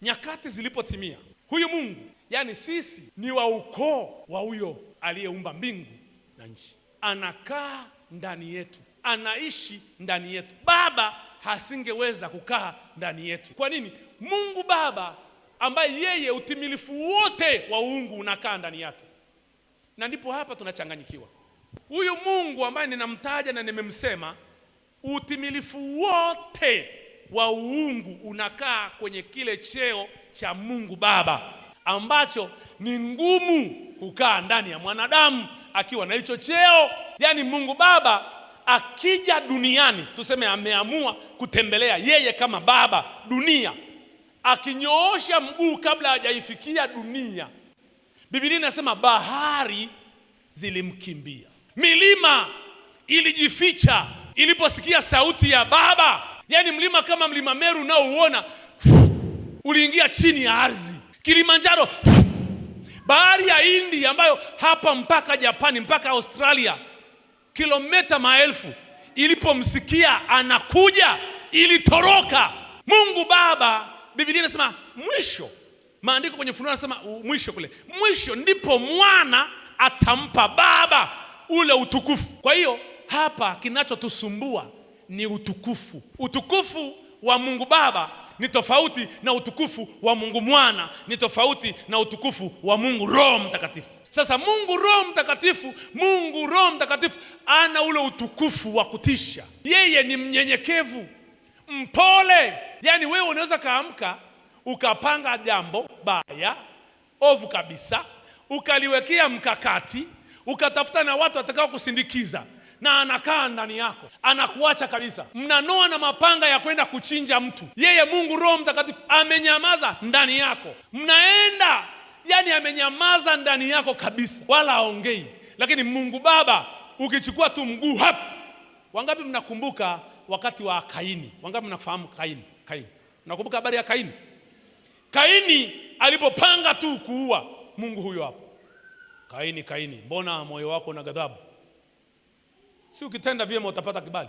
nyakati zilipotimia, huyu Mungu, yani sisi ni wa ukoo wa huyo aliyeumba mbingu na nchi, anakaa ndani yetu, anaishi ndani yetu. Baba hasingeweza kukaa ndani yetu. Kwa nini? Mungu Baba ambaye yeye utimilifu wote wa uungu unakaa ndani yake. Na ndipo hapa tunachanganyikiwa. Huyu Mungu ambaye ninamtaja na nimemsema, utimilifu wote wa uungu unakaa kwenye kile cheo cha Mungu Baba, ambacho ni ngumu kukaa ndani ya mwanadamu akiwa na hicho cheo. Yani Mungu Baba akija duniani, tuseme ameamua kutembelea yeye kama Baba dunia, akinyoosha mguu kabla hajaifikia dunia, Biblia inasema bahari zilimkimbia, milima ilijificha iliposikia sauti ya Baba. Yani mlima kama mlima Meru unaouona uliingia chini ya ardhi. Kilimanjaro, bahari ya Hindi ambayo hapa mpaka Japani mpaka Australia kilomita maelfu, ilipomsikia anakuja ilitoroka. Mungu Baba, Biblia inasema mwisho, maandiko kwenye Ufunuo yanasema mwisho kule, mwisho ndipo mwana atampa Baba ule utukufu. Kwa hiyo hapa kinachotusumbua ni utukufu. Utukufu wa Mungu Baba ni tofauti na utukufu wa Mungu Mwana, ni tofauti na utukufu wa Mungu Roho Mtakatifu. Sasa Mungu Roho Mtakatifu ana ule utukufu wa kutisha. Yeye ni mnyenyekevu, mpole. Yani wewe unaweza kaamka ukapanga jambo baya, ovu kabisa, ukaliwekea mkakati, ukatafuta na watu watakao kusindikiza, na anakaa ndani yako, anakuacha kabisa. Mnanoa na mapanga ya kwenda kuchinja mtu, yeye Mungu Roho Mtakatifu amenyamaza ndani yako. Mnaenda, yani amenyamaza ndani yako kabisa, wala haongei. Lakini Mungu Baba ukichukua tu mguu hapa. Wangapi mnakumbuka wakati wa Kaini? Wangapi mnafahamu Kaini? Mnakumbuka habari ya Kaini? Kaini alipopanga tu kuua, Mungu huyo hapo. Kaini, mbona moyo wako una ghadhabu? Si ukitenda vyema utapata kibali.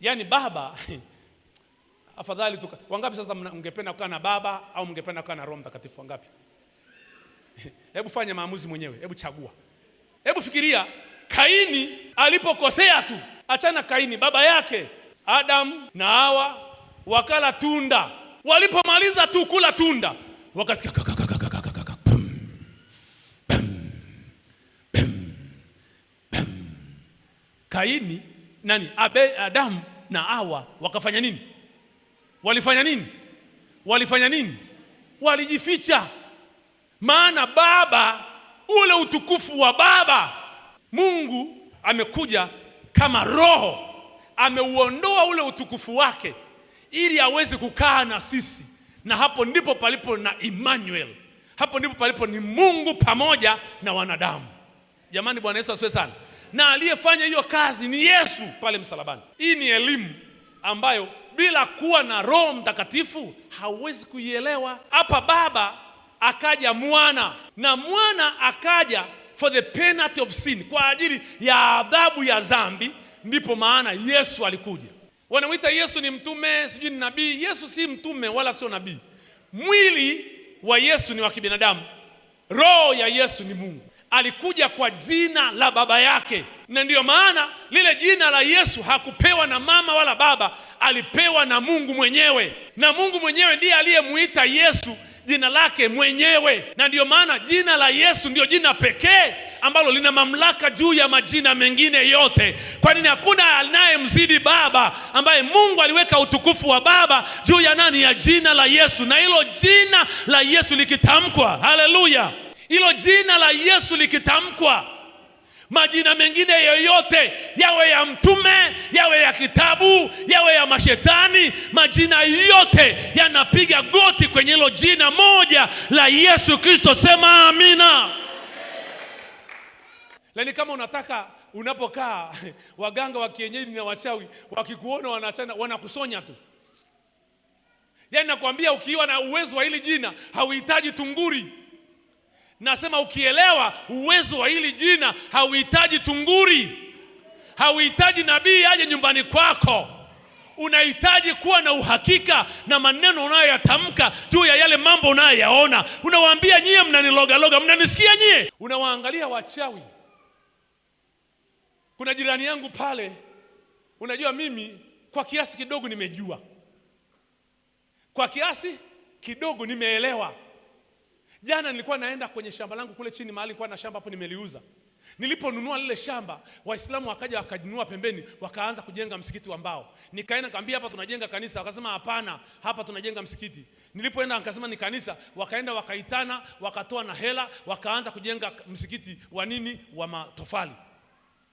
Yani Baba afadhali tu. Wangapi sasa mngependa kukaa na Baba au mngependa kukaa na Roho Mtakatifu? Wangapi? Hebu fanya maamuzi mwenyewe, hebu chagua. Hebu fikiria Kaini alipokosea tu. Achana Kaini, baba yake Adam na Hawa wakala tunda. Walipomaliza tu kula tunda, wakasikia Kaini Adam na Hawa wakafanya nini? Walifanya nini? Walijificha. Maana Baba, ule utukufu wa Baba, Mungu amekuja kama Roho, ameuondoa ule utukufu wake ili aweze kukaa na sisi. Na hapo ndipo palipo na Emmanuel. Hapo ndipo palipo ni Mungu pamoja na wanadamu. Jamani, Bwana Yesu asifiwe sana. Na aliyefanya hiyo kazi ni Yesu pale msalabani. Hii ni elimu ambayo bila kuwa na Roho Mtakatifu hauwezi kuielewa. Hapa Baba akaja Mwana, na Mwana akaja for the penalty of sin, kwa ajili ya adhabu ya dhambi. Ndipo maana Yesu alikuja. Wanamuita Yesu ni mtume, sijui ni nabii. Yesu si mtume wala sio nabii. Mwili wa Yesu ni wa kibinadamu, roho ya Yesu ni Mungu. Alikuja kwa jina la baba yake, na ndiyo maana lile jina la Yesu hakupewa na mama wala baba, alipewa na Mungu mwenyewe. Na Mungu mwenyewe ndiye aliyemuita Yesu jina lake mwenyewe. Na ndiyo maana jina la Yesu ndiyo jina pekee ambalo lina mamlaka juu ya majina mengine yote. Kwa nini? Hakuna anayemzidi Baba, ambaye Mungu aliweka utukufu wa Baba juu ya nani? Ya jina la Yesu. Na hilo jina la Yesu likitamkwa, haleluya, hilo jina la Yesu likitamkwa, majina mengine yoyote, yawe ya mtume, yawe ya kitabu, yawe ya mashetani, majina yote yanapiga goti kwenye hilo jina moja la Yesu Kristo. Sema amina. Lakini kama unataka, unapokaa waganga wa kienyeji na wachawi wakikuona wanachana, wanakusonya tu. Yaani nakwambia, ukiwa na uwezo wa hili jina hauhitaji tunguri. Nasema ukielewa uwezo wa hili jina hauhitaji tunguri, hauhitaji nabii aje nyumbani kwako. unahitaji kuwa na uhakika na maneno unayoyatamka juu ya yale mambo unayoyaona. Unawaambia nyie mnaniloga, mnanisikia nyie? Unawaangalia wachawi. Kuna jirani yangu pale, unajua mimi kwa kiasi kidogo nimejua, kwa kiasi kidogo nimeelewa. Jana nilikuwa naenda kwenye shamba langu kule chini, mahali nilikuwa na shamba hapo nimeliuza. Niliponunua lile shamba, Waislamu wakaja wakajinua pembeni, wakaanza kujenga msikiti wa mbao. Nikaenda nikamwambia hapa tunajenga kanisa, wakasema hapana, hapa tunajenga msikiti. Nilipoenda nikasema ni kanisa, wakaenda wakaitana, wakatoa na hela, wakaanza kujenga msikiti wa nini, wa matofali.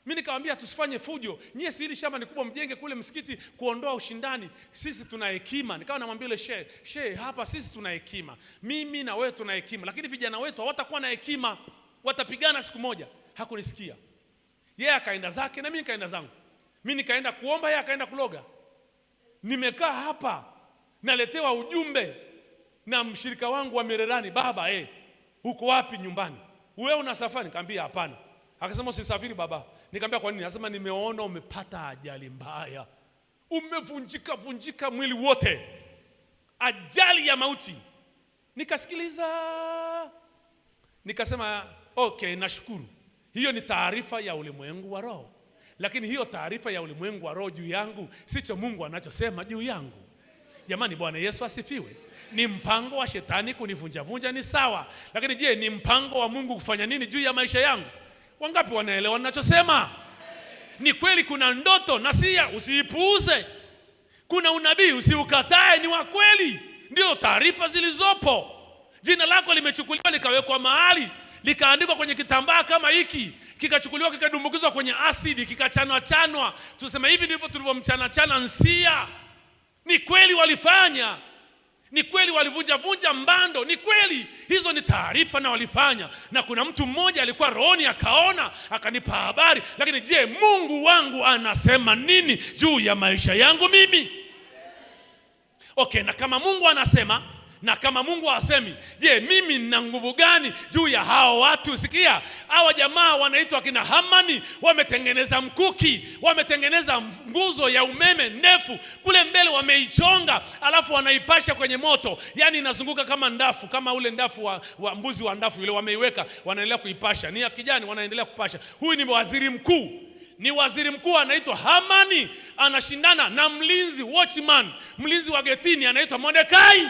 Mimi nikamwambia tusifanye fujo. Nyie si hili shamba ni kubwa, mjenge kule msikiti kuondoa ushindani. Sisi tuna hekima. Nikawa namwambia yule shehe, hapa sisi tuna hekima. Mimi na wewe tuna hekima, lakini vijana wetu hawatakuwa na hekima. Watapigana siku moja. Hakunisikia. Yeye akaenda zake na mimi nikaenda zangu. Mimi nikaenda kuomba, yeye akaenda kuloga. Nimekaa hapa naletewa ujumbe na mshirika wangu wa Mererani, baba uko wapi nyumbani? Wewe una safari? Nikamwambia hapana. Akasema usisafiri baba. Nikamwambia kwa nini? Akasema nimeona umepata ajali mbaya. Umevunjika mwili wote. Ajali ya mauti. Nikasikiliza. Nikasema okay, nashukuru. Hiyo ni taarifa ya ulimwengu wa roho. Lakini hiyo taarifa ya ulimwengu wa roho juu yangu sicho Mungu anachosema juu yangu. Jamani, Bwana Yesu asifiwe. Ni mpango wa shetani kunivunja ni sawa. Lakini je, ni mpango wa Mungu kufanya nini juu ya maisha yangu? Wangapi wanaelewa ninachosema? Ni kweli kuna ndoto nasia, usiipuuze. Kuna unabii, usiukatae, ni wa kweli. Ndio taarifa zilizopo. Jina lako limechukuliwa likawekwa mahali, likaandikwa kwenye kitambaa kama hiki, kikachukuliwa kikadumbukizwa kwenye asidi, kikachanwa. Tuseme hivi ndivyo tulivyomchana nsia. Ni kweli walifanya. Ni kweli walivunja mbando. Ni kweli. Hizo ni taarifa na walifanya. Na kuna mtu mmoja alikuwa rohoni akaona, akanipa habari. Lakini je, Mungu wangu anasema nini juu ya maisha yangu mimi? Okay, na kama Mungu anasema na kama Mungu hasemi, je, mimi nina nguvu gani juu ya hao watu? Sikia, hawa jamaa wanaitwa kina Hamani, wametengeneza mkuki, wametengeneza nguzo ya umeme ndefu, kule mbele wameichonga, alafu wanaipasha kwenye moto. Yaani inazunguka kama ndafu, kama ule ndafu wa mbuzi wa ndafu ile, wameiweka, wanaendelea kuipasha. Ni ya kijani, wanaendelea kupasha. Huyu ni waziri mkuu. Ni waziri mkuu anaitwa Hamani, anashindana na mlinzi, watchman, mlinzi wa getini anaitwa Mordekai.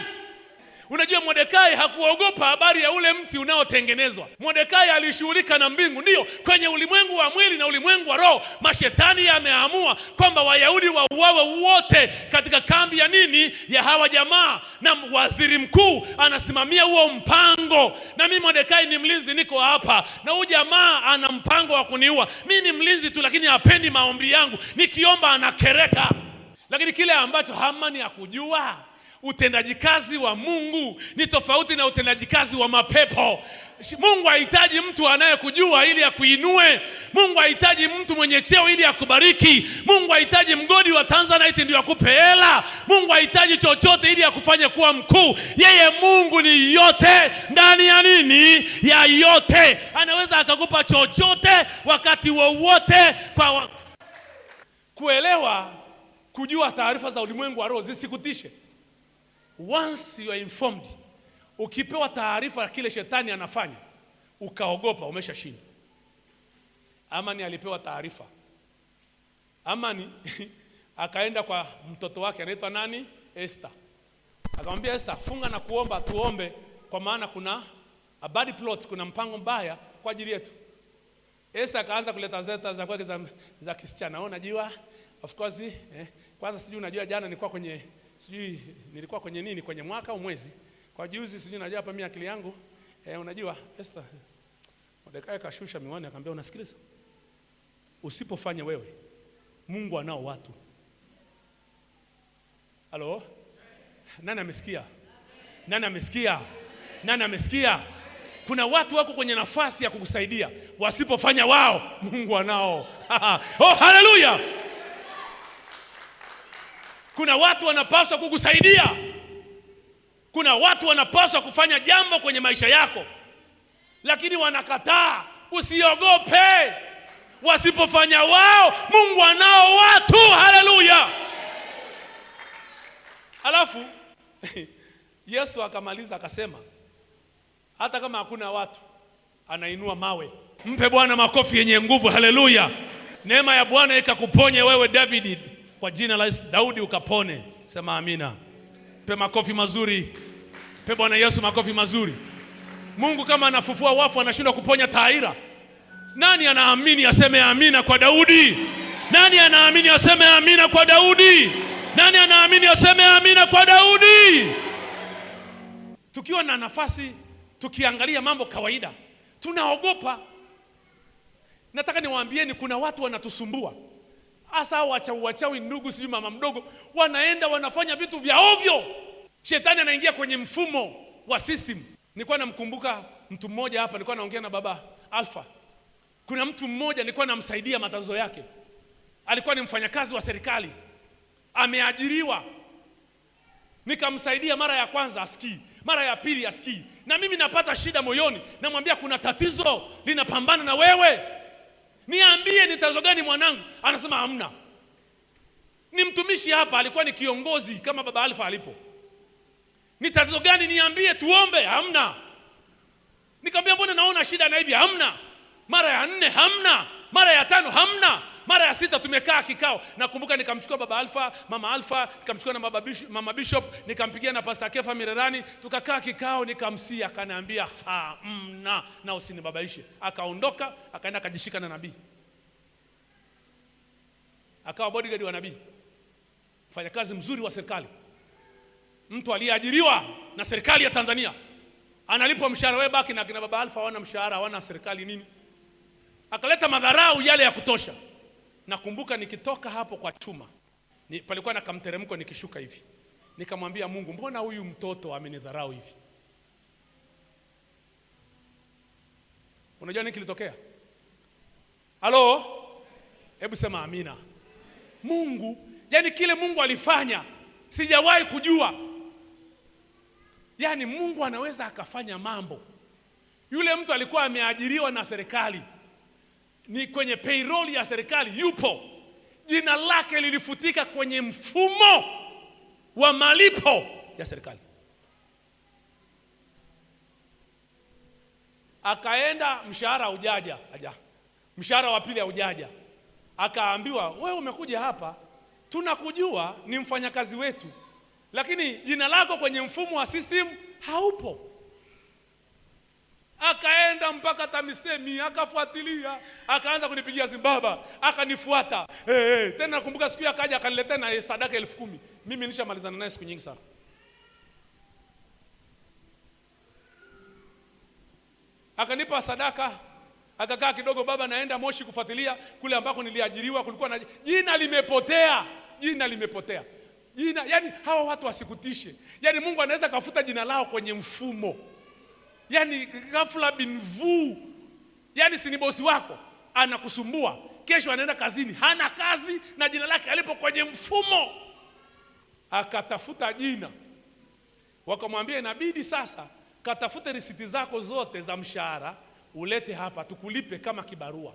Unajua Mordekai hakuogopa habari ya ule mti unaotengenezwa. Mordekai alishughulika na mbingu. Ndio, kwenye ulimwengu wa mwili na ulimwengu wa roho, mashetani yameamua kwamba Wayahudi wauawe wote katika kambi ya nini? Ya hawa jamaa. Na waziri mkuu anasimamia huo mpango. Na mimi Mordekai ni mlinzi, niko hapa. Na huyu jamaa ana mpango wa kuniua. Mimi ni mlinzi tu, lakini hapendi maombi yangu. Nikiomba anakereka. Lakini kile ambacho Hamani hakujua, utendaji kazi wa Mungu ni tofauti na utendaji kazi wa mapepo. Mungu hahitaji mtu anayekujua ili akuinue. Mungu hahitaji mtu mwenye cheo ili akubariki. Mungu hahitaji mgodi wa Tanzanite ndio akupe hela. Mungu hahitaji chochote ili akufanye kuwa mkuu. Yeye Mungu ni yote ndani ya nini? Ya yote. Anaweza akakupa chochote wakati wowote. Kwa kuelewa, kujua taarifa za ulimwengu wa roho zisikutishe. Once you are informed, ukipewa taarifa ya kile shetani anafanya, ukaogopa, umeshashinda. Amani alipewa taarifa. Amani akaenda kwa mtoto wake anaitwa nani? Esther. Akamwambia Esther, funga na kuomba, tuombe, kwa maana kuna a bad plot, kuna mpango mbaya kwa ajili yetu. Esther akaanza kuleta zeta za kwake za kisichana. Unajua, of course, kwanza sijui unajua jana nilikuwa kwenye nilikuwa kwenye nini, kwenye mwaka au mwezi, kwa juzi sijui najua hapa mimi akili yangu unajua Esther. Mordekai kashusha miwani akamwambia, unasikiliza? Usipofanya wewe, Mungu anao watu. Halo? Nani amesikia? Nani amesikia? Nani amesikia? Kuna watu wako kwenye nafasi ya kukusaidia. Wasipofanya wao, Mungu anao. Oh, haleluya! Kuna watu wanapaswa kukusaidia. Kuna watu wanapaswa kufanya jambo kwenye maisha yako, lakini wanakataa. Usiogope. Wasipofanya wao, Mungu anao watu. Haleluya! Alafu Yesu akamaliza akasema, hata kama hakuna watu, anainua mawe. Mpe Bwana makofi yenye nguvu. Haleluya. Neema ya Bwana ikakuponye wewe David, kwa jina la Daudi ukapone. Sema amina. Mpe makofi mazuri. Mpe Bwana Yesu makofi mazuri. Mungu kama anafufua wafu anashindwa kuponya Taira. Nani anaamini aseme amina kwa Daudi? Nani anaamini aseme amina kwa Daudi? Nani anaamini aseme amina kwa Daudi? Tukiwa na nafasi, tukiangalia mambo kawaida, tunaogopa. Nataka niwaambieni kuna watu wanatusumbua. Hasa wachawi ndugu, sijui mama mdogo, wanaenda wanafanya vitu vya ovyo. Shetani anaingia kwenye mfumo wa system. Nilikuwa namkumbuka mtu mmoja hapa, nilikuwa naongea na baba Alpha. Kuna mtu mmoja nilikuwa namsaidia matatizo yake. Alikuwa ni mfanyakazi wa serikali, ameajiriwa. Nikamsaidia mara ya kwanza asikii, mara ya pili asikii. Na mimi napata shida moyoni, namwambia kuna tatizo linapambana na wewe. Niambie ni tatizo gani mwanangu? Anasema hamna. Ni mtumishi hapa, alikuwa ni kiongozi kama baba Alpha alipo. Ni tatizo gani niambie tuombe? Hamna. Nikamwambia mbona naona shida na hivi? Hamna. Mara ya 4 hamna. Mara ya 5 hamna. Mara ya 6 tumekaa kikao. Nakumbuka nikamchukua baba Alpha, mama Alpha, nikamchukua na mama Bishop, nikampigia na Pastor Kefa Mirerani, tukakaa kikao, nikamsia, akaniambia hamna na usinibabaishe. Akaondoka, akaenda akajishika na nabii. Akawa bodyguard wa nabii. Fanya kazi mzuri wa serikali. Mtu aliyeajiriwa na serikali ya Tanzania. Analipwa mshahara, wewe baki na kina baba Alpha wana mshahara, wana serikali nini? Akaleta madharau yale ya kutosha. Nakumbuka nikitoka hapo kwa chuma, palikuwa na kamteremko, nikishuka hivi, nikamwambia Mungu, mbona huyu mtoto amenidharau hivi? Unajua nini kilitokea? Halo? Hebu sema amina. Mungu, yani kile Mungu alifanya sijawahi kujua. Yani Mungu anaweza akafanya mambo. Yule mtu alikuwa ameajiriwa na serikali, ni kwenye payroll ya serikali yupo, jina lake lilifutika kwenye mfumo wa malipo ya serikali. Akaenda, mshahara hujaja, mshahara wa pili haujaja. Akaambiwa, wewe umekuja hapa, tunakujua ni mfanyakazi wetu, lakini jina lako kwenye mfumo wa system haupo. Akaenda mpaka TAMISEMI, akafuatilia, akaanza kunipigia simu, baba, akanifuata. Tena nakumbuka siku akaja akaniletea na sadaka 10,000. Mimi nishamalizana naye siku nyingi sana. Akanipa sadaka, akakaa kidogo, baba naenda Moshi kufuatilia kule ambako niliajiriwa, kulikuwa na jina limepotea. Jina limepotea. Jina, yani hawa watu wasikutishe. Yani Mungu anaweza kafuta jina lao kwenye mfumo. Yani ghafla bin vu. Yani si ni bosi wako anakusumbua, kesho anaenda kazini hana kazi na jina lake alipo kwenye mfumo. Akatafuta jina, wakamwambia inabidi sasa katafute risiti zako zote za mshahara ulete hapa tukulipe kama kibarua.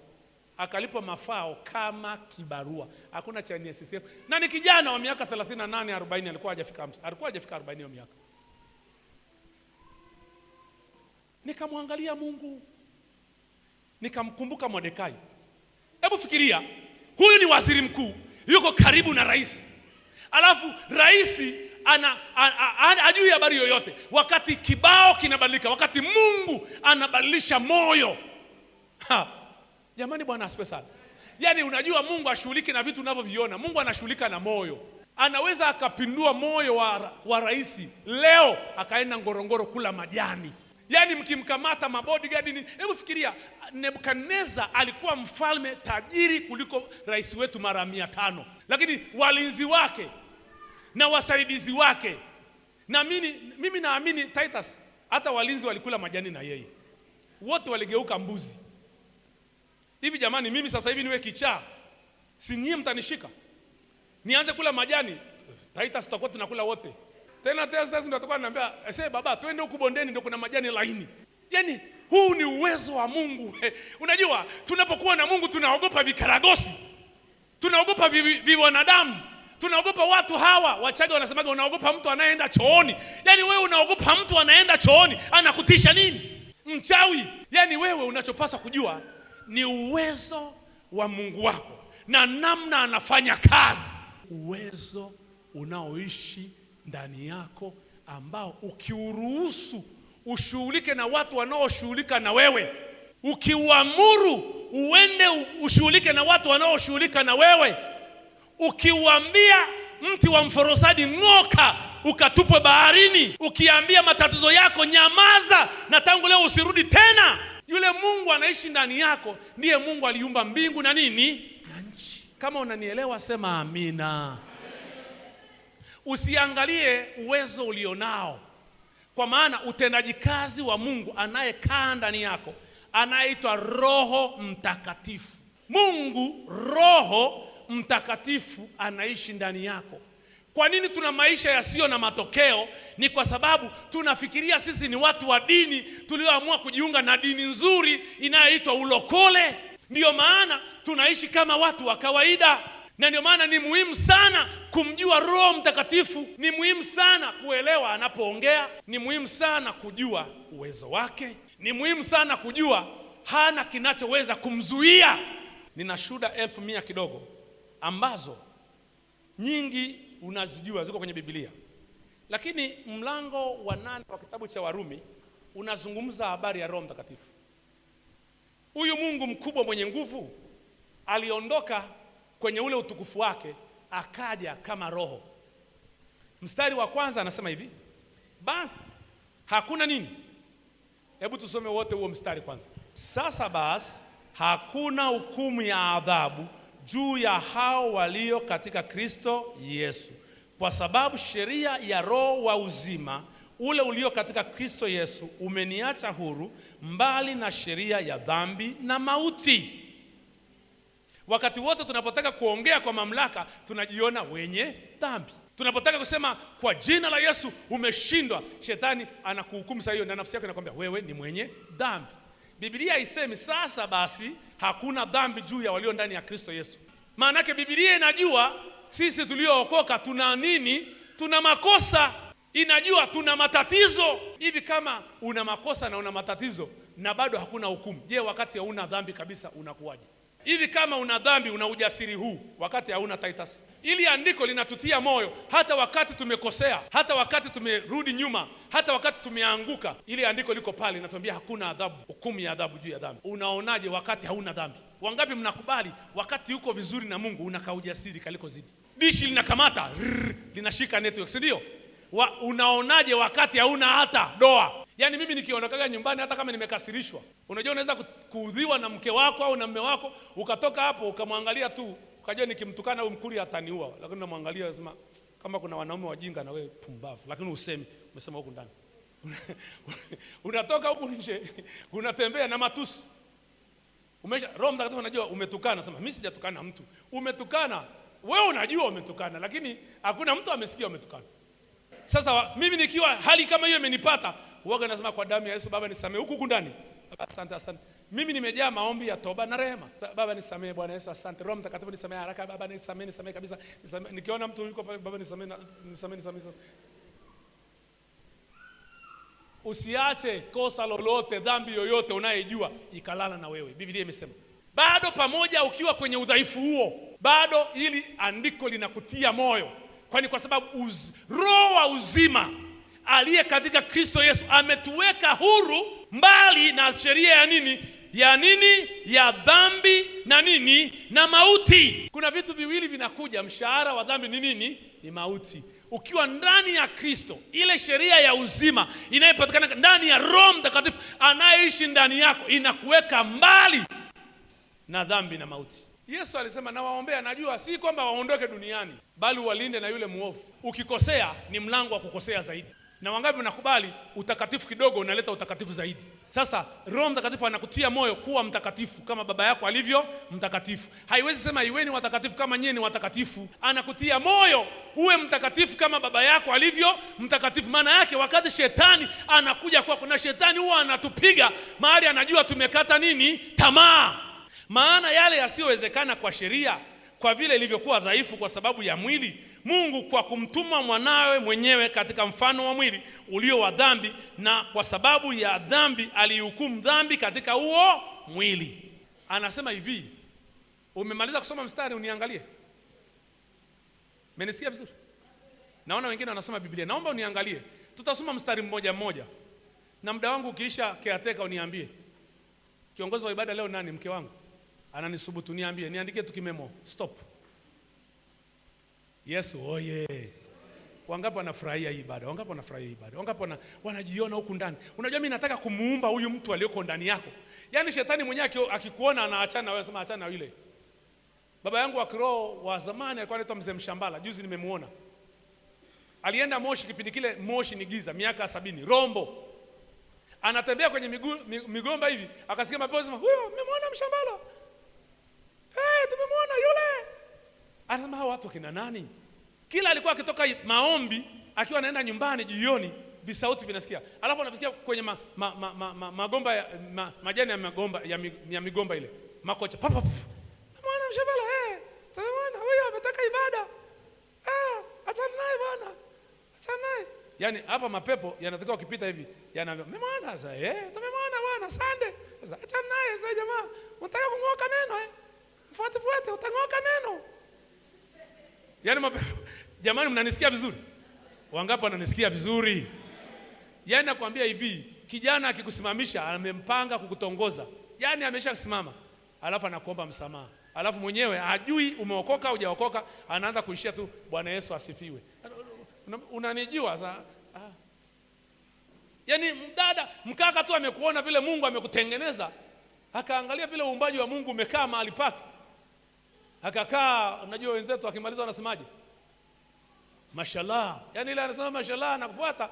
Akalipa mafao kama kibarua, hakuna cha NSSF. Na ni kijana wa miaka 38 40, alikuwa hajafika 40 hiyo miaka. Nikamwangalia Mungu, nikamkumbuka Mordekai. Hebu fikiria, huyu ni waziri mkuu, yuko karibu na rais. Alafu rais hajui habari yoyote, wakati kibao kinabadilika, wakati Mungu anabadilisha moyo. Jamani, Bwana asifiwe sana. Yani unajua Mungu ashughuliki na vitu unavyoviona. Mungu anashughulika na moyo. Anaweza akapindua moyo wa rais leo akaenda Ngorongoro kula majani. Yani mkimkamata mabodyguard ni, hebu fikiria, Nebukadneza alikuwa mfalme tajiri kuliko rais wetu mara 500. Lakini walinzi wake na wasaidizi wake, na mimi naamini Titus hata walinzi walikula majani na yeye. Wote waligeuka mbuzi. Hivi jamani, mimi sasa hivi niwe kichaa, si nyie mtanishika nianze kula majani? Titus tutakuwa tunakula wote. Tena Titus ndio atakuwa ananiambia, baba twende huku bondeni ndio kuna majani laini." Yani huu ni uwezo wa Mungu. Unajua tunapokuwa na Mungu tunaogopa vikaragosi, tunaogopa viwanadamu, Tunaogopa watu hawa. Wachaga wanasemaga unaogopa mtu anayeenda chooni. Yaani wewe unaogopa mtu anaenda chooni, anakutisha nini? Mchawi. Yaani wewe unachopaswa kujua ni uwezo wa Mungu wako na namna anafanya kazi. Uwezo unaoishi ndani yako ambao ukiuruhusu ushughulike na watu wanaoshughulika na wewe, ukiuamuru uende ushughulike na watu wanaoshughulika na wewe, ukiuambia mti wa mforosadi ng'oka ukatupwe baharini, ukiambia matatizo yako nyamaza na tangu leo usirudi tena, yule Mungu anaishi ndani yako. Ndiye Mungu aliumba mbingu na nini na nchi. Kama unanielewa sema amina. Usiangalie uwezo ulionao, kwa maana utendaji kazi wa Mungu anayekaa ndani yako anaitwa Roho Mtakatifu. Mungu Roho Mtakatifu anaishi ndani yako. Kwa nini tuna maisha yasiyo na matokeo? Ni kwa sababu tunafikiria sisi ni watu wa dini tulioamua kujiunga na dini nzuri inayoitwa ulokole. Ndiyo maana tunaishi kama watu wa kawaida. Na ndio maana ni muhimu sana kumjua Roho Mtakatifu. Ni muhimu sana kuelewa anapoongea. Ni muhimu sana kujua uwezo wake. Ni muhimu sana kujua hana kinachoweza kumzuia. Nina shuhuda 1,100 kidogo ambazo nyingi unazijua, ziko kwenye Biblia. Lakini mlango wa 8 wa kitabu cha Warumi unazungumza habari ya Roho Mtakatifu. Huyu Mungu mkubwa mwenye nguvu aliondoka kwenye ule utukufu wake akaja kama roho. Mstari wa kwanza anasema hivi, basi hakuna nini? Hebu tusome wote huo mstari kwanza. Sasa basi hakuna hukumu ya adhabu juu ya hao walio katika Kristo Yesu, kwa sababu sheria ya Roho wa uzima ule ulio katika Kristo Yesu umeniacha huru mbali na sheria ya dhambi na mauti. Wakati wote tunapotaka kuongea kwa mamlaka tunajiona wenye dhambi. Tunapotaka kusema kwa jina la Yesu umeshindwa, shetani anakuhukumu saa hiyo na nafsi yako inakwambia wewe ni mwenye dhambi. Biblia haisemi sasa basi hakuna dhambi juu ya walio ndani ya Kristo Yesu. Maana yake Biblia inajua sisi tuliookoka tuna nini? Tuna makosa. Inajua tuna matatizo. Hivi kama una makosa na una matatizo na bado hakuna hukumu, je, wakati hauna dhambi kabisa unakuwaje? Hivi kama una dhambi una ujasiri huu wakati hauna Titus? Ili andiko linatutia moyo hata wakati tumekosea, hata wakati tumerudi nyuma, hata wakati tumeanguka. Ili andiko liko pale linatuambia hakuna adhabu, hukumu ya adhabu juu ya dhambi. Unaonaje wakati hauna dhambi? Wangapi mnakubali wakati uko vizuri na Mungu unakaa ujasiri kaliko zidi? Dishi linakamata, linashika network, si ndio? Unaonaje wakati hauna hata doa? Yaani mimi nikiondokaga nyumbani hata kama nimekasirishwa, unajua unaweza kuudhiwa na mke wako au na mume wako, ukatoka hapo ukamwangalia tu ukajua nikimtukana huyu mkuri ataniua, lakini unamwangalia unasema kama kuna wanaume wajinga na wewe pumbavu, lakini usemi umesema huko ndani. Unatoka huko nje unatembea na matusi. Roho Mtakatifu anajua umetukana, nasema mimi sijatukana mtu. Umetukana wewe, unajua umetukana, lakini hakuna mtu amesikia umetukana. Sasa mimi nikiwa hali kama hiyo imenipata, huaga nasema kwa damu ya Yesu Baba nisamehe huku ndani. Baba asante, asante. Mimi nimejaa maombi ya toba na rehema. Baba nisamehe Bwana Yesu, asante. Roho Mtakatifu nisamehe haraka Baba, nisamehe kabisa. Nikiona mtu yuko pale Baba nisamehe. Usiache kosa lolote, dhambi yoyote unayejua ikalala na wewe. Biblia imesema bado pamoja ukiwa kwenye udhaifu huo, bado ili andiko linakutia moyo. Kwani kwa sababu Roho wa uzima aliye katika Kristo Yesu ametuweka huru mbali na sheria ya nini? Ya dhambi na nini? Na mauti. Kuna vitu viwili vinakuja. Mshahara wa dhambi ni nini? Ni mauti. Ukiwa ndani ya Kristo, ile sheria ya uzima inayopatikana ndani ya Roho Mtakatifu anayeishi ndani yako inakuweka mbali na dhambi na mauti. Yesu alisema na waombea, najua si kwamba waondoke duniani, bali walinde na yule muovu. Ukikosea ni mlango wa kukosea zaidi. Na wangapi mnakubali utakatifu kidogo unaleta utakatifu zaidi? Sasa Roho Mtakatifu anakutia moyo kuwa mtakatifu kama baba yako alivyo mtakatifu. Haiwezi sema iweni watakatifu kama nyinyi ni watakatifu. Anakutia moyo uwe mtakatifu kama baba yako alivyo mtakatifu. Maana yake wakati shetani anakuja kwako, na shetani huwa anatupiga mahali anajua tumekata nini? Tamaa. Maana yale yasiyowezekana kwa sheria, kwa vile ilivyokuwa dhaifu kwa sababu ya mwili, Mungu kwa kumtuma mwanawe mwenyewe katika mfano wa mwili ulio wa dhambi, na kwa sababu ya dhambi alihukumu dhambi katika huo mwili. Anasema hivi, umemaliza kusoma mstari uniangalie. Menisikia vizuri? Naona wengine wanasoma Biblia. Naomba uniangalie. Tutasoma mstari mmoja mmoja. Na muda wangu ukiisha caretaker uniambie. Kiongozi wa ibada leo nani? Mke wangu. Ananisubutu, niambie, niandike tukimemo. Stop. Yes, oye. Wangapi wanafurahia hii ibada? Wangapi wanafurahia hii ibada? Wangapi wanajiona huku ndani? Unajua mimi nataka kumuumba huyu mtu aliyoko ndani yako. Yaani shetani mwenyewe akikuona anaachana na wewe, sema achana na yule. Baba yangu wa kiroho wa zamani alikuwa anaitwa Mzee Mshambala, juzi nimemuona. Alienda Moshi, kipindi kile Moshi ni giza, miaka 70, Rombo. Anatembea kwenye migomba hivi, akasikia mapepo, sema huyo mmemwona Mshambala? Tumemwona yule. Anasema hao watu kina nani? Kila alikuwa akitoka maombi, akiwa anaenda nyumbani jioni, visauti vinasikia. Alafu anasikia kwenye magomba majani ya magomba ya migomba ile. Makocha papa. Mmemwona Mshambala? Tumemwona huyo ametaka ibada. Achana naye bwana. Achana naye. Yaani hapa mapepo yanatakiwa ukipita hivi, yanaambia, "Mmemwona sasa?" "Tumemwona bwana, sande." Sasa achana naye sasa jamaa. Unataka kung'oka meno Fuate utang'oka meno. Yaani mapepo, jamani mnanisikia vizuri? Wangapi wananisikia vizuri? Yaani nakwambia hivi, kijana akikusimamisha amempanga kukutongoza. Yaani ameshasimama. Alafu anakuomba msamaha. Alafu mwenyewe hajui umeokoka au hujaokoka, anaanza kuishia tu Bwana Yesu asifiwe. Unanijua sasa? Yaani mdada, mkaka tu amekuona vile Mungu amekutengeneza, akaangalia vile uumbaji wa Mungu umekaa mahali pake. Akakaa, unajua wenzetu akimaliza wanasemaje? Mashallah. Yaani ile anasema mashallah na kufuata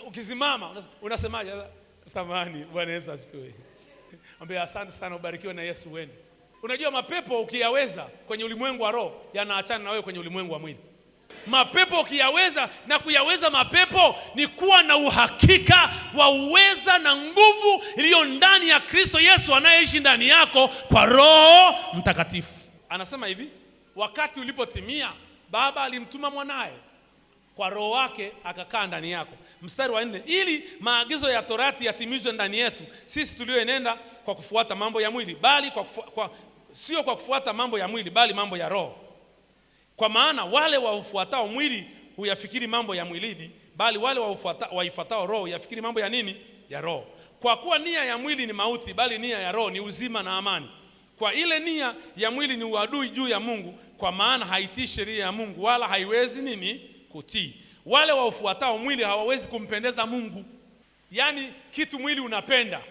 ukisimama unasemaje? Samahani, Bwana Yesu asifiwe. Ambia asante sana, ubarikiwe na Yesu wenu. Unajua mapepo ukiyaweza kwenye ulimwengu wa roho yanaachana na wewe kwenye ulimwengu wa mwili. Mapepo ukiyaweza, na kuyaweza mapepo ni kuwa na uhakika wa uweza na nguvu iliyo ndani ya Kristo Yesu anayeishi ndani yako kwa Roho Mtakatifu. Anasema hivi, wakati ulipotimia Baba alimtuma mwanae kwa Roho wake akakaa ndani yako. Mstari wa 4, ili maagizo ya Torati yatimizwe ndani yetu sisi tulioenenda kwa kufuata mambo ya mwili, bali sio kwa kufuata mambo ya mwili bali mambo ya Roho. Kwa maana wale waufuatao mwili huyafikiri mambo ya mwilini, bali wale waifuatao Roho yafikiri mambo ya nini? Ya Roho. Kwa kuwa nia ya mwili ni mauti, bali nia ya Roho ni uzima na amani. Kwa ile nia ya mwili ni uadui juu ya Mungu, kwa maana haitii sheria ya Mungu, wala haiwezi nini? Kutii. Wale waufuatao mwili hawawezi kumpendeza Mungu. Yaani kitu mwili unapenda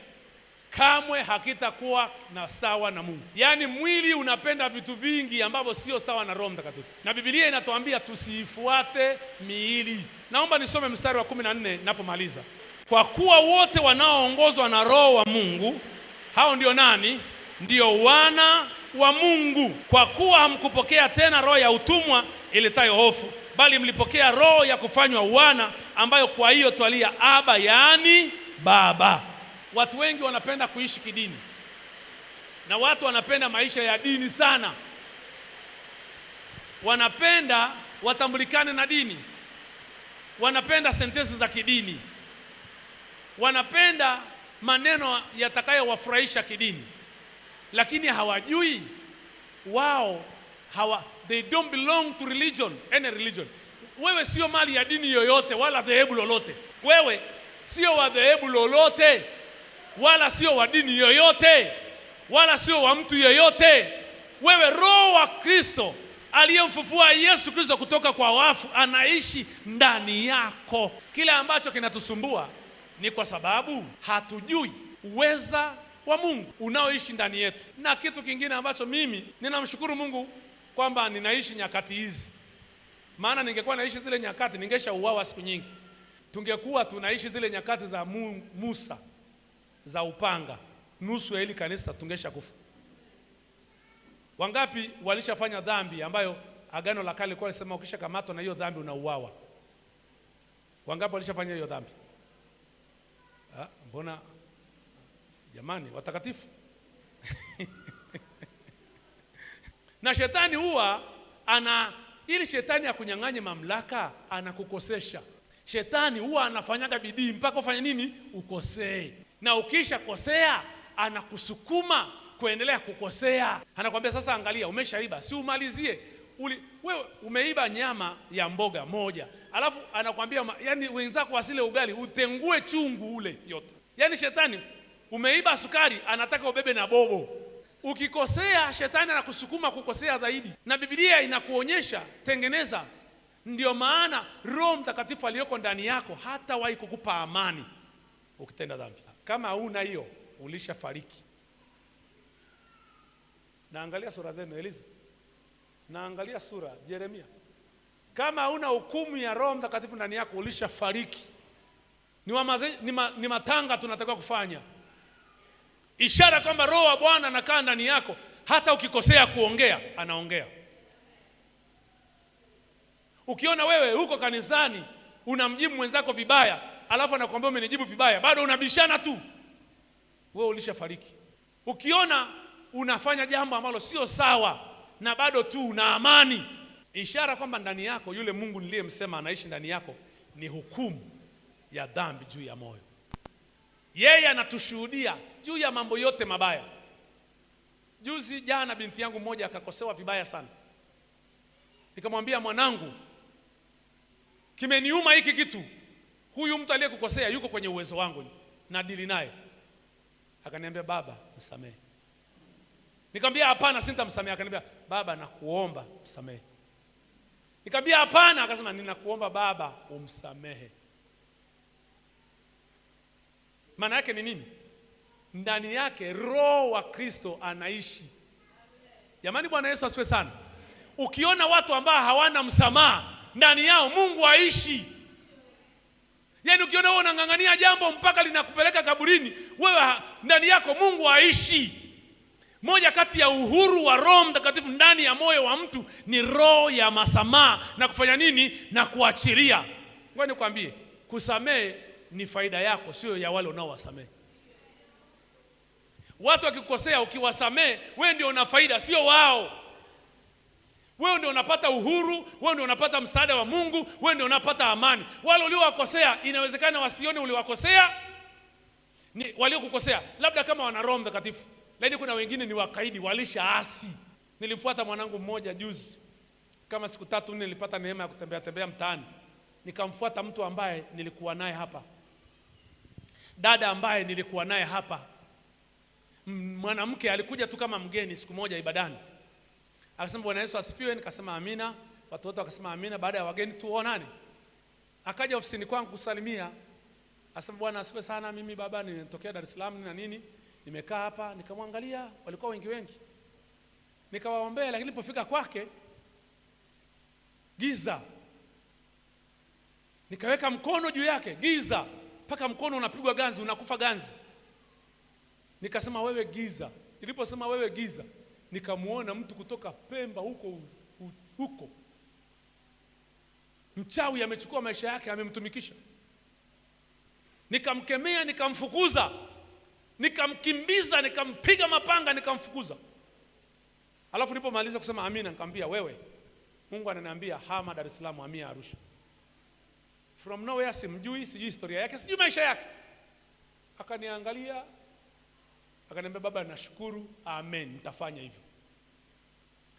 kamwe hakitakuwa na sawa na Mungu. Yaani mwili unapenda vitu vingi ambavyo sio sawa na Roho Mtakatifu. Na Biblia inatuambia tusiifuate miili. Naomba nisome mstari wa 14 ninapomaliza. Kwa kuwa wote wanaoongozwa na Roho wa Mungu, hao ndio nani? Ndio wana wa Mungu. Kwa kuwa hamkupokea tena roho ya utumwa iletayo hofu, bali mlipokea roho ya kufanywa wana, ambayo kwa hiyo twalia Aba, yaani Baba. Watu wengi wanapenda kuishi kidini, na watu wanapenda maisha ya dini sana. Wanapenda watambulikane na dini, wanapenda sentensi za kidini, wanapenda maneno yatakayowafurahisha kidini, lakini hawajui they don't belong to religion, any religion. Wewe sio mali ya dini yoyote wala dhehebu lolote. Wewe sio wa dhehebu lolote, wala sio wa dini yoyote, wala sio wa mtu yoyote. Wewe Roho wa Kristo aliyemfufua Yesu Kristo kutoka kwa wafu anaishi ndani yako. Kile ambacho kinatusumbua ni kwa sababu hatujui uweza wa Mungu unaoishi ndani yetu. Na kitu kingine ambacho mimi ninamshukuru Mungu kwamba ninaishi nyakati hizi. Maana ningekuwa naishi zile nyakati ningeshauawa siku nyingi. Tungekuwa tunaishi zile nyakati za Musa za upanga, nusu ya hili kanisa tungeshakufa. Wangapi walishafanya dhambi ambayo Agano la Kale lilikuwa linasema ukishakamatwa na hiyo dhambi unauawa? Wangapi walishafanya hiyo dhambi? Mbona jamani watakatifu? Na shetani huwa ili shetani akunyang'anye mamlaka, anakukosesha. Shetani huwa anafanyaga bidii mpaka ufanye nini? Ukosee. Na ukisha kosea, anakusukuma kuendelea kukosea. Anakuambia sasa, angalia, umeshaiba, si umalizie. Wewe umeiba nyama ya mboga moja, alafu anakuambia yani wenzako wasile ugali, utengue chungu ule yote. Yani shetani, umeiba sukari, anataka ubebe na bobo. Ukikosea, shetani anakusukuma kukosea zaidi. Na Biblia inakuonyesha tengeneza. Ndio maana Roho Mtakatifu aliyoko ndani yako hatawahi kukupa amani ukitenda dhambi. Kama huna hiyo, ulishafariki. Naangalia sura zenu Eliza. Naangalia sura Yeremia. Kama huna hukumu ya Roho Mtakatifu ndani yako, ulishafariki. Ni matanga tunatakiwa kufanya. Ishara kwamba Roho wa Bwana anakaa ndani yako, hata ukikosea kuongea, anaongea. Ukiona wewe huko kanisani unamjibu mwenzako vibaya, alafu anakuambia umenijibu vibaya, bado unabishana tu, wewe ulishafariki. Ukiona unafanya jambo ambalo sio sawa na bado tu una amani, ishara kwamba ndani yako yule Mungu niliyemsema anaishi ndani yako, ni hukumu ya dhambi juu ya moyo. Yeye anatushuhudia juu ya mambo yote mabaya. Juzi jana binti yangu mmoja akakosewa vibaya sana. Nikamwambia, mwanangu, kimeniuma hiki kitu. Huyu mtu aliyekukosea yuko kwenye uwezo wangu na dili naye. Akaniambia, baba, msamehe. Nikamwambia, hapana, sitamsamehe. Akaniambia, baba, nakuomba msamehe. Nikamwambia, hapana. Akasema, ninakuomba baba umsamehe. Maana yake ni nini? Ndani yake Roho wa Kristo anaishi. Jamani, Bwana Yesu asifiwe sana. Ukiona watu ambao hawana msamaha, ndani yao Mungu aishi. Yaani ukiona wewe unang'ang'ania jambo mpaka linakupeleka kaburini, wewe ndani yako Mungu aishi. Moja kati ya uhuru wa Roho Mtakatifu ndani ya moyo wa mtu ni roho ya masamaha na kufanya nini? Na kuachilia. Ngoja nikwambie, kusamehe ni faida yako, sio ya wale unaowasamehe. Watu wakikosea ukiwasamehe, wewe ndio una faida, sio wao. Wewe ndio unapata uhuru, wewe ndio unapata msaada wa Mungu, wewe ndio unapata amani. Wale uliowakosea inawezekana wasione uliwakosea, ni waliokukosea labda kama wana Roho Mtakatifu, lakini kuna wengine ni wakaidi, walishaasi. Nilimfuata mwanangu mmoja juzi, kama siku 3-4 nilipata neema ya kutembea mtaani. Nikamfuata mtu ambaye nilikuwa naye hapa, dada ambaye nilikuwa naye hapa. Mwanamke alikuja tu kama mgeni siku moja ibadani. Akasema, Bwana Yesu asifiwe. Nikasema amina. Watu wote wakasema amina. Baada ya wageni tuonane, akaja ofisini kwangu kusalimia. Akasema, Bwana asifiwe sana, mimi baba ninatokea Dar es Salaam na nini, nimekaa hapa. Nikamwangalia, walikuwa wengi, nikawaombea, lakini nilipofika kwake giza. Nikaweka mkono juu yake, giza, mpaka mkono unapigwa ganzi, unakufa ganzi. Nikasema, wewe giza. Niliposema wewe giza, nikamuona mtu kutoka Pemba huko mchawi amechukua maisha yake, amemtumikisha. Nikamkemea, nikamfukuza, nikamkimbiza, nikampiga mapanga, nikamfukuza. Alafu nilipomaliza kusema amina, nikamwambia, wewe Mungu ananiambia hama Dar es Salaam, hamia Arusha. From nowhere, simjui, sijui historia yake, sijui maisha yake. Akaniangalia, akaniambia, baba nashukuru, amen, nitafanya hivyo.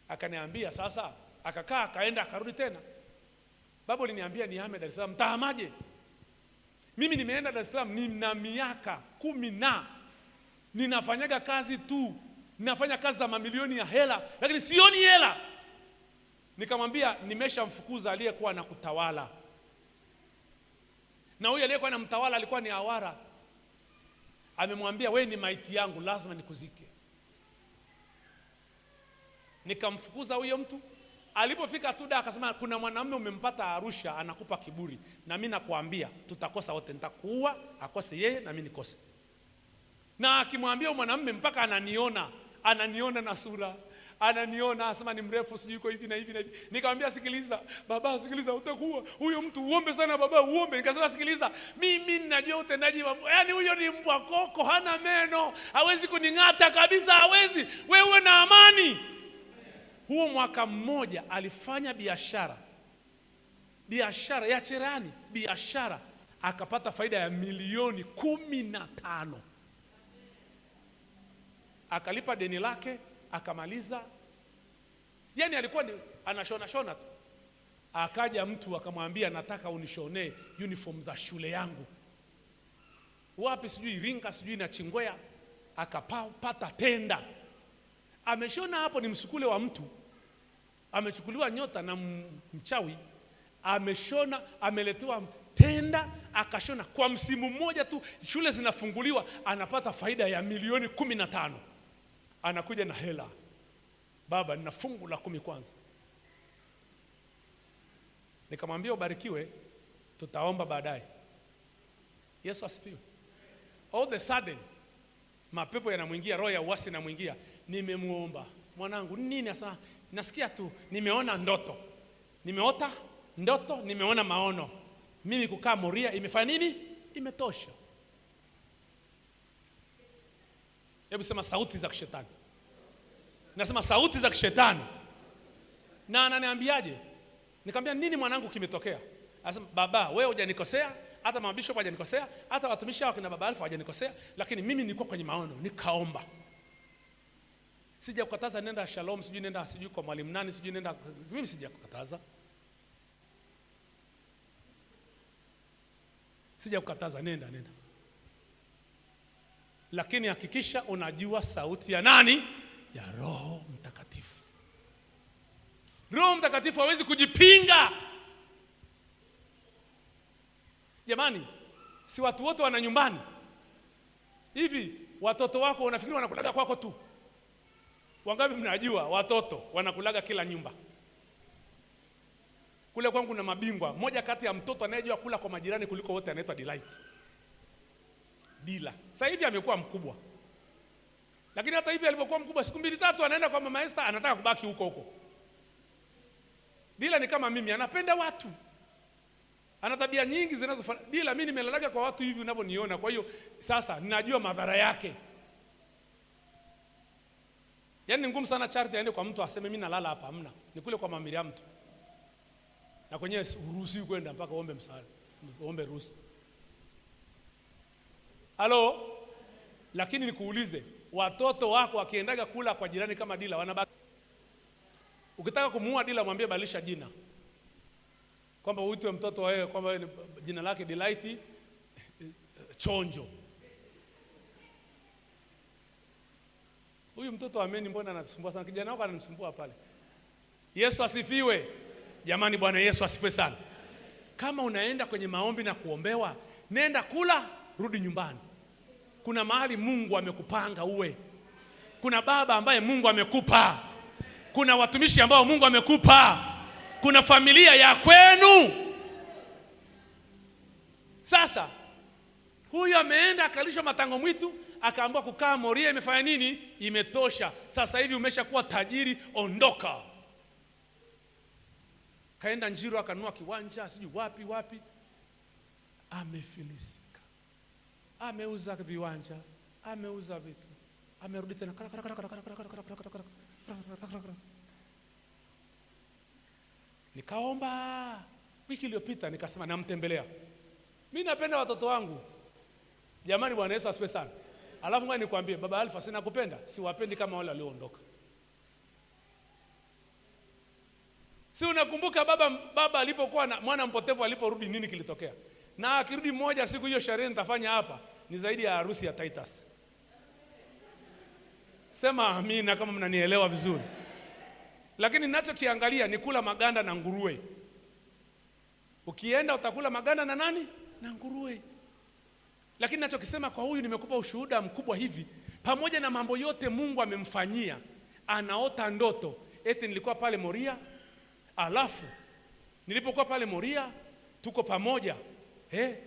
Akaniambia sasa, akakaa, akaenda, akarudi tena. Baba uliniambia nihame Dar es Salaam, mtahamaje? Mimi nimeenda Dar es Salaam nina miaka 10 ninafanyaga kazi tu, ninafanya kazi za mamilioni ya hela, lakini sioni hela. Nikamwambia, nimeshamfukuza aliyekuwa anakutawala, na huyo aliyekuwa anamtawala alikuwa ni awara. Amemwambia, wewe ni maiti yangu, lazima nikuzike. Nikamfukuza huyo mtu. Alipofika tu akasema, kuna mwanamume umempata Arusha anakupa kiburi, na mimi nakuambia tutakosa wote, nitakuua, akose yeye na mimi nikose. Na akimwambia mwanamume mpaka ananiona na sura, ananiona, asema ni mrefu, sijui yuko hivi na hivi na hivi. Nikamwambia, sikiliza baba, sikiliza, utakuwa huyo mtu, uombe sana baba, uombe. Nikasema, sikiliza, mimi ninajua utendaji wa, yaani huyo ni mbwa koko, hana meno, hawezi kuning'ata kabisa, hawezi. Wewe na amani. Huo mwaka mmoja alifanya biashara ya cherehani, akapata faida ya milioni 15. Akalipa deni lake, akamaliza. Yani alikuwa anashona tu. Akaja mtu akamwambia, nataka unishonee uniform za shule yangu. Wapi sijui Iringa, sijui na Chingwea. Akapata tenda. Ameshona hapo, ni msukule wa mtu. Amechukuliwa nyota na mchawi. Ameshona, ameletewa tenda, akashona. Kwa msimu mmoja tu shule zinafunguliwa, anapata faida ya milioni 15. Anakuja na hela, baba nina fungu la 10 kwanza. Nikamwambia ubarikiwe, tutaomba baadaye. Yesu asifiwe. All the sudden mapepo yanamwingia, roho ya uasi inamwingia. Nimemuomba, mwanangu nini asa? Nasikia tu nimeona ndoto. Nimeota ndoto, nimeona maono. Mimi kukaa Moria imefanya nini? Imetosha. Hebu sema sauti za kishetani. Nasema sauti za kishetani. Na ananiambiaje? Nikamwambia nini mwanangu kimetokea? Anasema baba, wewe hujanikosea, hata mabisho hawajanikosea, hata watumishi wao kina baba Alfa hawajanikosea, lakini mimi nilikuwa kwenye maono, nikaomba. Sija kukataza nenda Shalom, sijui nenda sijui kwa mwalimu nani, sijui nenda, mimi sija kukataza. Sija kukataza nenda. Lakini hakikisha unajua sauti ya nani? Ya Roho Mtakatifu. Roho Mtakatifu hawezi kujipinga. Jamani, si watu wote wana nyumbani? Hivi watoto wako unafikiri wanakulaga kwako tu? Wangapi mnajua watoto wanakulaga kila nyumba? Kule kwangu na mabingwa, moja kati ya mtoto anayejua kula kwa majirani kuliko wote anaitwa Delight. Dila. Sasa hivi amekuwa mkubwa. Lakini hata hivi alivyokuwa mkubwa, siku 2-3 anaenda kwa mama Esther, anataka kubaki huko. Dila ni kama mimi, anapenda watu. Ana tabia nyingi zinazofanana. Dila mimi nimelalaga kwa watu hivi unavyoniona. Kwa hiyo sasa ninajua madhara yake. Yaani ngumu sana Charity aende kwa mtu aseme mimi nalala hapa, hamna. Ni kule kwa Miriam mtu. Na kwenye uruhusi kwenda mpaka uombe msaada. Uombe ruhusa. Halo? Lakini nikuulize, watoto wako wakiendaga kula kwa jirani kama Dila wanabaki. Ukitaka kumuua Dila mwambie badilisha jina. Kwamba uitwe mtoto wewe kwamba jina lake Delight Chonjo. Huyu mtoto ameni mbona anatusumbua sana? Kijana wako ananisumbua pale. Yesu asifiwe. Jamani, Bwana Yesu asifiwe sana. Kama unaenda kwenye maombi na kuombewa, nenda kula, rudi nyumbani. Kuna mahali Mungu amekupanga uwe. Kuna baba ambaye Mungu amekupa. Kuna watumishi ambao Mungu amekupa. Kuna familia ya kwenu. Sasa huyu ameenda akalishwa matango mwitu, akaambiwa kukaa Moria imefanya nini? Imetosha. Sasa hivi umeshakuwa tajiri, ondoka. Kaenda Njiro akanunua kiwanja, sijui wapi. Amefilisika. Ameuza viwanja, ameuza vitu. Amerudi tena. Nikaomba wiki iliyopita, nikasema namtembelea. Mimi napenda watoto wangu. Jamani, Bwana Yesu asifiwe sana. Alafu ngoja nikwambie, baba Alfa sina kupenda, siwapendi kama wale walioondoka. Si unakumbuka baba alipokuwa na mwana mpotevu aliporudi nini kilitokea? Na akirudi mmoja siku hiyo sherehe nitafanya hapa ni zaidi ya harusi ya Titus. Sema amina kama mnanielewa vizuri. Lakini ninachokiangalia ni kula maganda na nguruwe. Ukienda utakula maganda na nani? Na nguruwe. Lakini ninachokisema kwa huyu, nimekupa ushuhuda mkubwa hivi, pamoja na mambo yote Mungu amemfanyia, anaota ndoto. Eti nilikuwa pale Moria, alafu nilipokuwa pale Moria tuko pamoja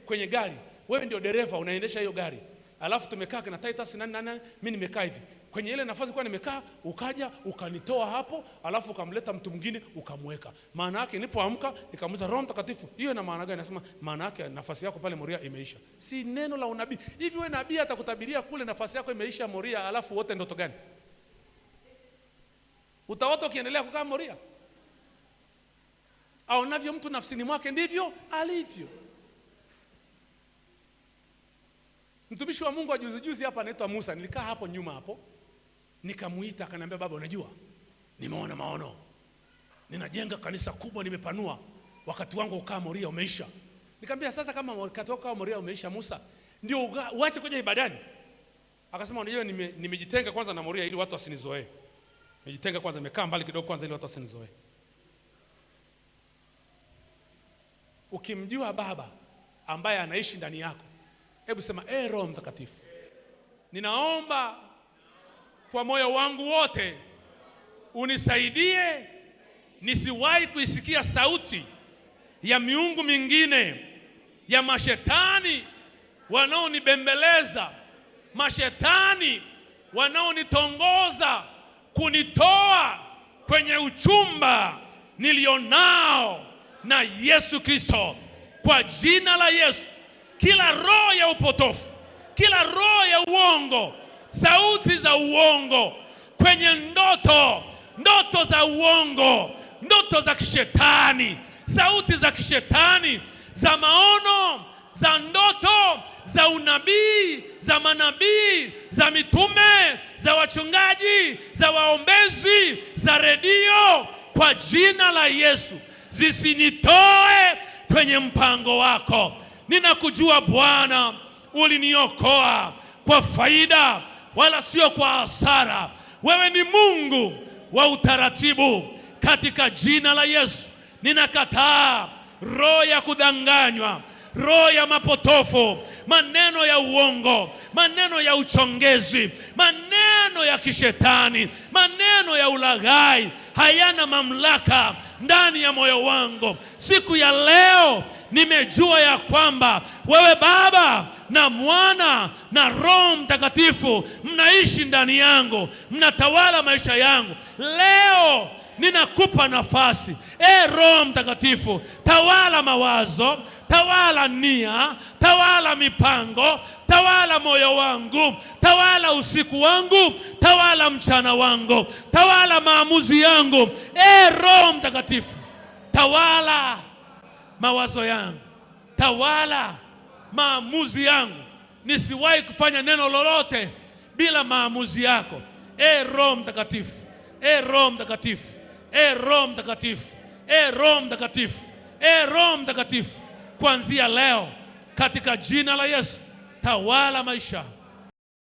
kwenye gari. Wewe ndio dereva unaendesha hiyo gari. Alafu tumekaa na Titus nani, mimi nimekaa hivi. Kwenye ile nafasi kwa nimekaa, ukaja ukanitoa hapo, alafu ukamleta mtu mwingine ukamweka. Maana yake nilipoamka nikamuuliza Roho Mtakatifu, hiyo ina maana gani? Anasema maana yake nafasi yako pale Moria imeisha. Si neno la unabii. Hivi wewe nabii atakutabiria kule nafasi yako imeisha Moria, alafu wote ndoto gani? Utaota ukiendelea kukaa Moria. Aonavyo mtu nafsini mwake ndivyo alivyo. Mtumishi wa Mungu wa juzi hapa anaitwa Musa, nilikaa hapo nyuma hapo, nikamuita akaniambia, baba unajua nimeona maono, ninajenga kanisa kubwa, nimepanua, wakati wangu ukaa Moria umeisha. Nikamwambia sasa kama wakati wako ukaa Moria umeisha Musa, ndio uache kuja ibadani? Akasema unajua nimejitenga kwanza na Moria ili watu wasinizoee. Nimejitenga kwanza, nimekaa mbali kidogo kwanza ili watu wasinizoee. Ukimjua baba ambaye anaishi ndani yako, hebu sema Roho Mtakatifu, ninaomba kwa moyo wangu wote unisaidie nisiwahi kuisikia sauti ya miungu mingine, ya mashetani wanaonibembeleza, mashetani wanaonitongoza kunitoa kwenye uchumba nilionao na Yesu Kristo. Kwa jina la Yesu, kila roho ya upotofu, kila roho ya uongo, sauti za uongo kwenye ndoto za uongo, ndoto za kishetani, sauti za kishetani, za maono, za ndoto, za unabii, za manabii, za mitume, za wachungaji, za waombezi, za redio, kwa jina la Yesu zisinitoe kwenye mpango wako. Ninakujua Bwana, uliniokoa kwa faida wala sio kwa hasara. Wewe ni Mungu wa utaratibu. Katika jina la Yesu ninakataa roho ya kudanganywa, roho ya mapotofu, maneno ya uongo, maneno ya uchongezi, maneno ya kishetani, maneno ya ulaghai. Hayana mamlaka ndani ya moyo wangu. Siku ya leo nimejua ya kwamba wewe Baba na Mwana na Roho Mtakatifu mnaishi ndani yangu, mnatawala maisha yangu. Leo ninakupa nafasi, Roho Mtakatifu, tawala mawazo, tawala nia, tawala mipango, tawala moyo wangu, tawala usiku wangu, tawala mchana wangu, tawala maamuzi yangu. Roho Mtakatifu, tawala mawazo yangu, tawala maamuzi yangu. Nisiwahi kufanya neno lolote bila maamuzi yako. Roho Mtakatifu, Roho Mtakatifu, Roho Mtakatifu, Roho Mtakatifu, Roho Mtakatifu, kuanzia leo katika jina la Yesu, tawala maisha,